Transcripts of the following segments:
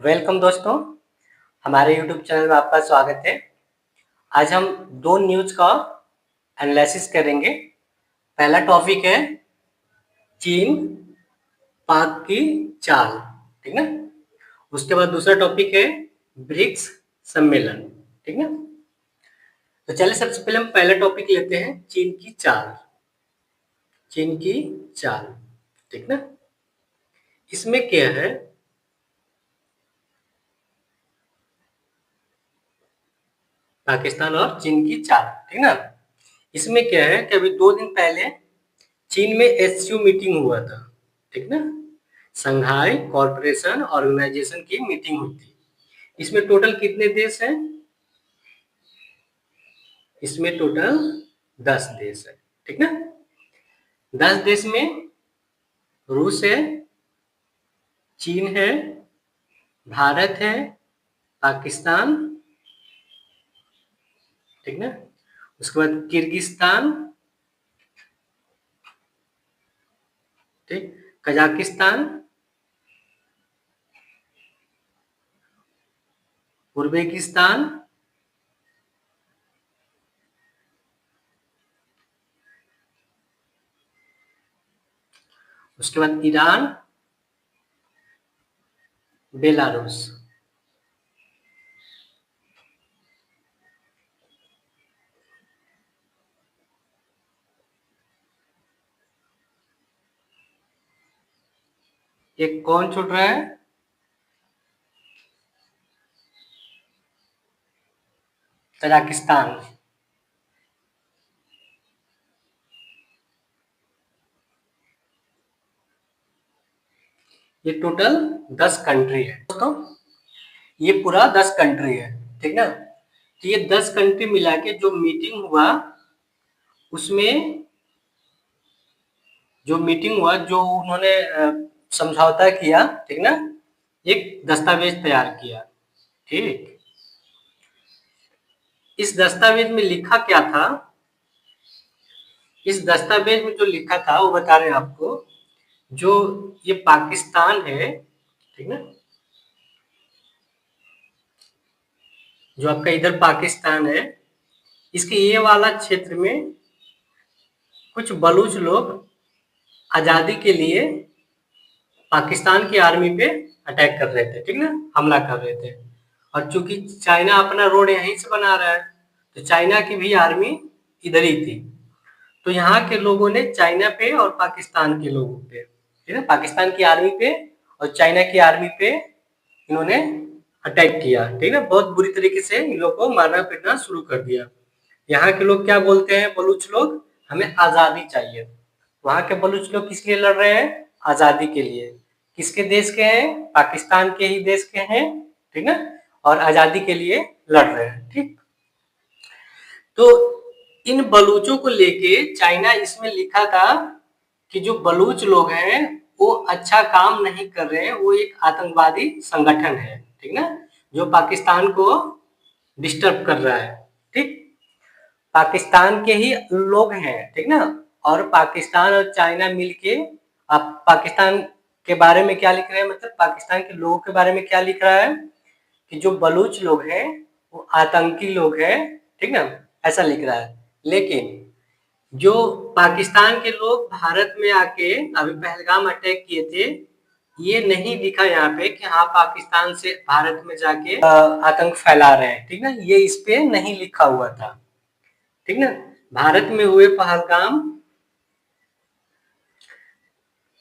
Welcome दोस्तों, हमारे YouTube channel में आपका स्वागत है। आज हम दो न्यूज़ का एनालिसिस करेंगे। पहला टॉपिक है चीन पाक की चाल, ठीक ना। उसके बाद दूसरा टॉपिक है ब्रिक्स सम्मेलन, ठीक ना। तो चलिए सबसे पहले हम पहला टॉपिक लेते हैं चीन की चाल। चीन की चाल, ठीक ना। इसमें क्या है, पाकिस्तान और चीन की चाल, ठीक ना। इसमें क्या है कि अभी 2 दिन पहले चीन में एससीओ मीटिंग हुआ था, ठीक ना। संघाई कॉरपोरेशन ऑर्गेनाइजेशन की मीटिंग हुई थी। इसमें टोटल कितने देश हैं? इसमें टोटल 10 देश है, ठीक ना। 10 देश में रूस है, चीन है, भारत है, पाकिस्तान, ठीक ना। उसके बाद किर्गिस्तान, ठीक, कजाकिस्तान, उज्बेकिस्तान, उसके बाद ईरान, बेलारूस। ये कौन छूट रहा है? कजाकिस्तान। ये टोटल 10 कंट्री है दोस्तों। ये पूरा 10 कंट्री है, ठीक ना। तो ये 10 कंट्री मिला के जो मीटिंग हुआ, उसमें जो उन्होंने समझौता किया, ठीक ना, एक दस्तावेज तैयार किया, ठीक। इस दस्तावेज में लिखा क्या था? इस दस्तावेज में जो लिखा था वो बता रहे हैं आपको। जो ये पाकिस्तान है, ठीक ना, जो आपका इधर पाकिस्तान है, इसके ये वाला क्षेत्र में कुछ बलूच लोग आजादी के लिए पाकिस्तान की आर्मी पे अटैक कर रहे थे, ठीक ना, हमला कर रहे थे। और चूंकि चाइना अपना रोड यहीं से बना रहा है, तो चाइना की भी आर्मी इधर ही थी। तो यहाँ के लोगों ने चाइना पे और पाकिस्तान के लोगों पे, ठीक है, पाकिस्तान की आर्मी पे और चाइना की आर्मी पे इन्होंने अटैक किया, ठीक है। बहुत बुरी तरीके से इन लोग को मारना पीटना शुरू कर दिया। यहाँ के लोग क्या बोलते हैं, बलूच लोग, हमें आजादी चाहिए। वहां के बलूच लोग किस लिए लड़ रहे हैं? आजादी के लिए। किसके देश के हैं? पाकिस्तान के ही देश के हैं, ठीक है, और आजादी के लिए लड़ रहे हैं, ठीक। तो इन बलूचों को लेके चाइना इसमें लिखा था कि जो बलूच लोग हैं वो अच्छा काम नहीं कर रहे हैं, वो एक आतंकवादी संगठन है, ठीक ना, जो पाकिस्तान को डिस्टर्ब कर रहा है, ठीक। पाकिस्तान के ही लोग हैं, ठीक ना। और पाकिस्तान और चाइना मिलके अब पाकिस्तान के बारे में क्या लिख रहे हैं, मतलब पाकिस्तान के लोगों के बारे में क्या लिख रहा है कि जो बलूच लोग हैं वो आतंकी लोग हैं, ठीक ना, ऐसा लिख रहा है। लेकिन जो पाकिस्तान के लोग भारत में आके अभी पहलगाम अटैक किए थे, ये नहीं लिखा यहाँ पे कि हाँ पाकिस्तान से भारत में जाके आतंक फैला रहे हैं, ठीक ना, ये इस पे नहीं लिखा हुआ था, ठीक ना। भारत में हुए पहलगाम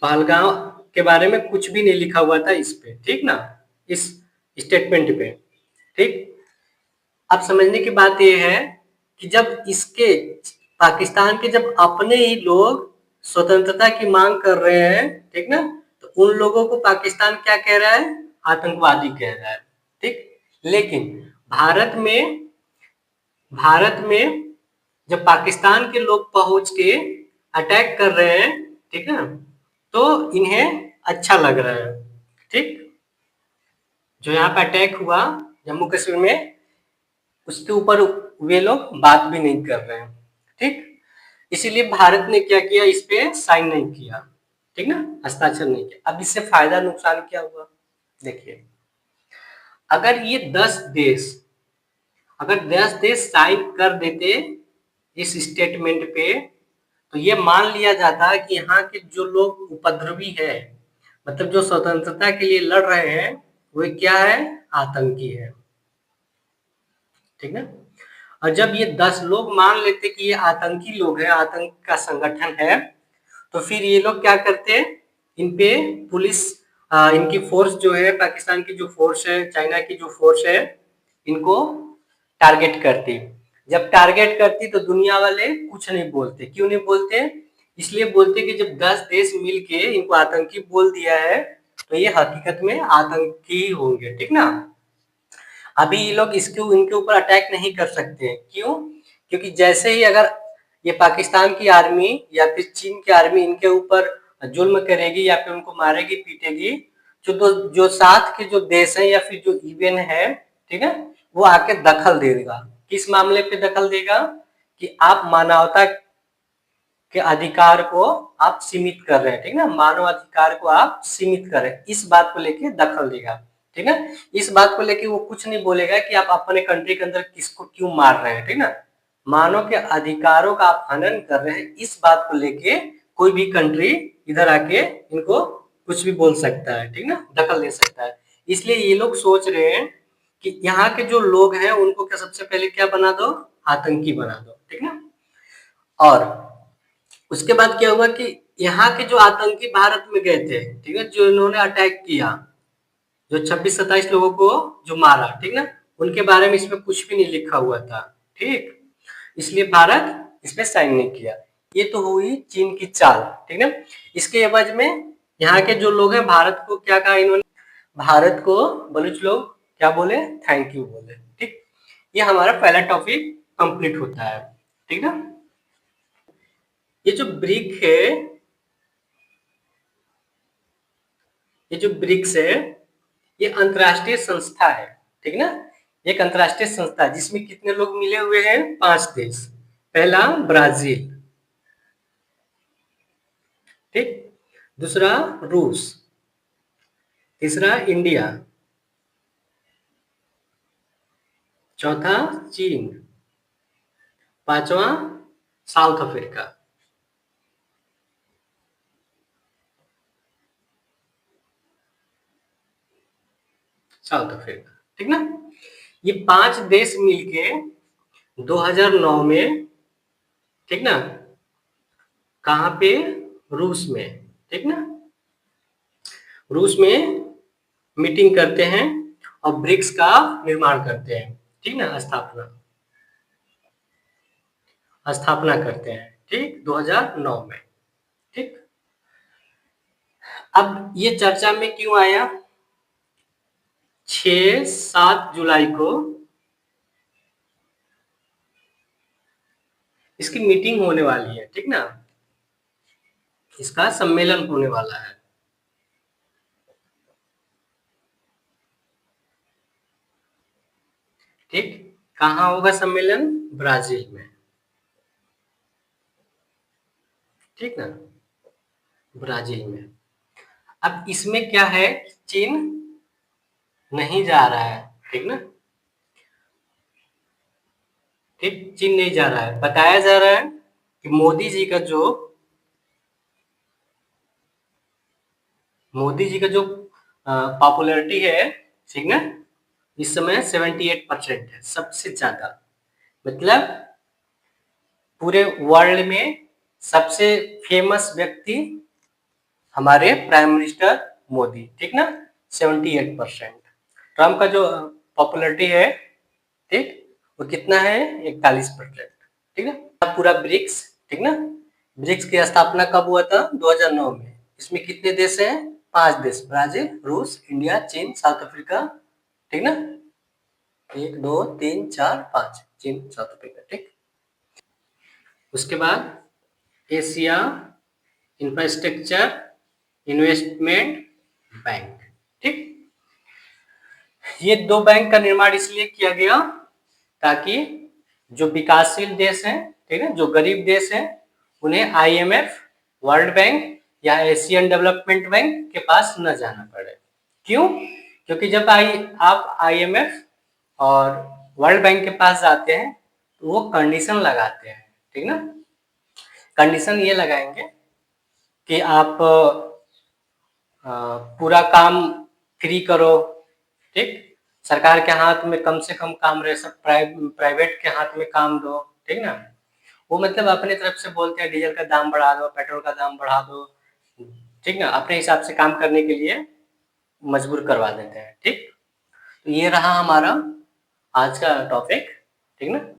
पहलगाम के बारे में कुछ भी नहीं लिखा हुआ था इस पे, ठीक ना, इस स्टेटमेंट पे, ठीक। अब समझने की बात यह है कि जब इसके पाकिस्तान के जब अपने ही लोग स्वतंत्रता की मांग कर रहे हैं, ठीक ना, तो उन लोगों को पाकिस्तान क्या कह रहा है? आतंकवादी कह रहा है, ठीक। लेकिन भारत में जब पाकिस्तान के लोग पहुंच के अटैक कर रहे हैं, ठीक है, तो इन्हें अच्छा लग रहा है, ठीक। जो यहाँ पे अटैक हुआ जम्मू कश्मीर में, उसके ऊपर वे लोग बात भी नहीं कर रहे हैं, ठीक। इसीलिए भारत ने क्या किया, इस पे साइन नहीं किया, ठीक ना, हस्ताक्षर नहीं किया। अब इससे फायदा नुकसान क्या हुआ, देखिए। अगर ये 10 देश साइन कर देते इस स्टेटमेंट पे, तो ये मान लिया जाता कि यहाँ के जो लोग उपद्रवी है, मतलब जो स्वतंत्रता के लिए लड़ रहे हैं, वो क्या है, आतंकी है। ठीक है। और जब ये 10 लोग मान लेते कि ये आतंकी लोग हैं, आतंक का संगठन है, तो फिर ये लोग क्या करते हैं, इन पे पुलिस, इनकी फोर्स जो है, पाकिस्तान की जो फोर्स है, चाइना की जो फोर्स है, इनको टारगेट करती। जब टारगेट करती तो दुनिया वाले कुछ नहीं बोलते। क्यों नहीं बोलते? इसलिए बोलते कि जब 10 देश मिलके इनको आतंकी बोल दिया है, तो ये हकीकत में आतंकी होंगे। ठीक ना। अभी ये लोग इनके ऊपर अटैक नहीं कर सकते। क्यों? क्योंकि जैसे ही अगर ये पाकिस्तान की आर्मी या फिर चीन की आर्मी इनके ऊपर जुल्म करेगी या फिर उनको मारेगी पीटेगी, जो साथ के जो देश है या फिर जो यूएन है, ठीक है, वो आके दखल देगा। किस मामले पे दखल देगा? कि आप मानवता के अधिकार को आप सीमित कर रहे हैं। ठीक है ना, मानव अधिकार को आप सीमित कर रहे हैं, इस बात को लेके दखल देगा। ठीक है, इस बात को लेके वो कुछ नहीं बोलेगा कि आप अपने कंट्री के अंदर किसको क्यों मार रहे हैं। ठीक ना, मानव के अधिकारों का आप हनन कर रहे हैं, इस बात को लेके कोई भी कंट्री इधर आके इनको कुछ भी बोल सकता है। ठीक ना, दखल दे सकता है। इसलिए ये लोग सोच रहे हैं कि यहाँ के जो लोग हैं उनको क्या सबसे पहले क्या बना दो, आतंकी बना दो। ठीक ना। और उसके बाद क्या हुआ कि यहाँ के जो आतंकी भारत में गए थे, ठीक है, जो इन्होंने अटैक किया, जो 26-27 लोगों को जो मारा, ठीक ना, उनके बारे में इसमें कुछ भी नहीं लिखा हुआ था। ठीक, इसलिए भारत इसमें साइन नहीं किया। ये तो हुई चीन की चाल। ठीक है, इसके एवज में यहाँ के जो लोग हैं, भारत को क्या कहा इन्होंने, भारत को बलूच लोग क्या बोले, थैंक यू बोले। ठीक, ये हमारा पहला टॉपिक कंप्लीट होता है। ठीक ना। ये जो ब्रिक है, ये जो ब्रिक्स है, ये अंतरराष्ट्रीय संस्था है। ठीक ना, एक अंतरराष्ट्रीय संस्था जिसमें कितने लोग मिले हुए हैं, 5 देश। पहला ब्राजील, ठीक, दूसरा रूस, तीसरा इंडिया, चौथा चीन, पांचवा साउथ अफ्रीका। साउथ अफ्रीका, ठीक ना। ये 5 देश मिलके 2009 में, ठीक ना, कहां पे, रूस में, ठीक ना, रूस में मीटिंग करते हैं और ब्रिक्स का निर्माण करते हैं। ठीक ना, स्थापना करते हैं। ठीक, 2009 में। ठीक, अब ये चर्चा में क्यों आया? 6-7 जुलाई को इसकी मीटिंग होने वाली है। ठीक ना, इसका सम्मेलन होने वाला है। ठीक, कहाँ होगा सम्मेलन? ब्राजील में। ठीक ना, ब्राजील में। अब इसमें क्या है, चीन नहीं जा रहा है। ठीक ना, ठीक, चीन नहीं जा रहा है। बताया जा रहा है कि मोदी जी का जो पॉपुलैरिटी है, ठीक ना, इस समय 78% है, सबसे ज्यादा। मतलब पूरे वर्ल्ड में सबसे फेमस व्यक्ति हमारे प्राइम मिनिस्टर मोदी। ठीक ना, 78%। ट्रम्प का जो पॉपुलैरिटी है, ठीक, वो कितना है, 41%। ठीक ना, पूरा ब्रिक्स, ठीक ना, ब्रिक्स की स्थापना कब हुआ था? 2009 में। इसमें कितने देश हैं? 5 देश, ब्राजील, रूस, इंडिया, चीन, साउथ अफ्रीका। ठीक ना, 1 2 3 4 5, चीन, साउथ अफ्रीका। ठीक, उसके बाद एशिया इंफ्रास्ट्रक्चर इन्वेस्टमेंट बैंक। ठीक, ये 2 बैंक का निर्माण इसलिए किया गया ताकि जो विकासशील देश हैं, ठीक है, जो गरीब देश हैं, उन्हें आईएमएफ, वर्ल्ड बैंक या एशियन डेवलपमेंट बैंक के पास न जाना पड़े। क्यों? क्योंकि जब आप IMF और वर्ल्ड बैंक के पास जाते हैं तो वो कंडीशन लगाते हैं, ठीक ना। कंडीशन ये लगाएंगे कि आप पूरा काम फ्री करो, ठीक। सरकार के हाथ में कम से कम काम रहे, सब प्राइवेट के हाथ में काम दो, ठीक ना। वो मतलब अपने तरफ से बोलते हैं डीजल का दाम बढ़ा दो, पेट्रोल का दाम बढ़ा दो, ठीक ना, अपने हिसाब से काम करने के लिए मजबूर करवा देते हैं, ठीक। तो ये रहा हमारा आज का टॉपिक, ठीक ना।